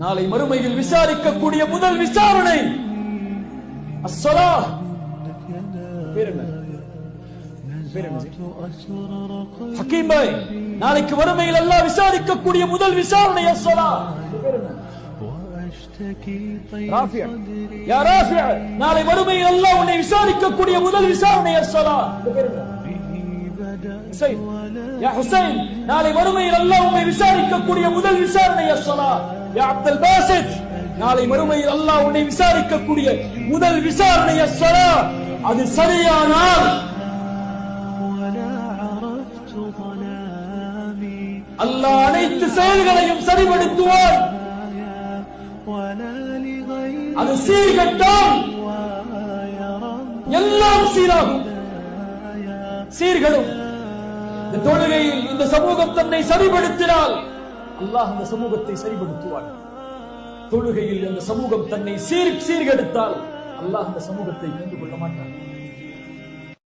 நாளை மறுமையில் விசாரிக்கக்கூடிய முதல் விசாரணை அஸ்ஸலா. ஹக்கீம் பாய், நாளைக்கு மறுமையில் அல்லாஹ் விசாரிக்கக்கூடிய முதல் விசாரணை அஸ்ஸலா. ராஃபியா, யா ராஃபியா, நாளை மறுமையில் அல்லாஹ் உன்னை விசாரிக்கக்கூடிய முதல் விசாரணை அஸ்ஸலா. ஹுசைன், யா ஹுசைன், நாளை மறுமையில் அல்லாஹ் உன்னை விசாரிக்கக்கூடிய முதல் விசாரணை அஸ்ஸலா. யா அப்துல் பாசித், நாளை மறுமையில் அல்லாஹ் உன்னை விசாரிக்கக்கூடிய முதல் விசாரணை அஸ்ஸலா. அது சரியானால் அல்லாஹ் அனைத்து செயல்களையும் சரிபடுத்துவார். அது சீர்கட்டால் எல்லாம் சீராகும். சீர்களும் இந்த தொழுகையில் இந்த சமூகம் தன்னை சரிபடுத்தினால் அல்லாஹ் அந்த சமூகத்தை சரிபடுத்துவார். தொழுகையில் இந்த சமூகம் தன்னை சீர்கெடுத்தால் அல்லாஹ் அந்த சமூகத்தை கண்டு கொள்ள மாட்டார்.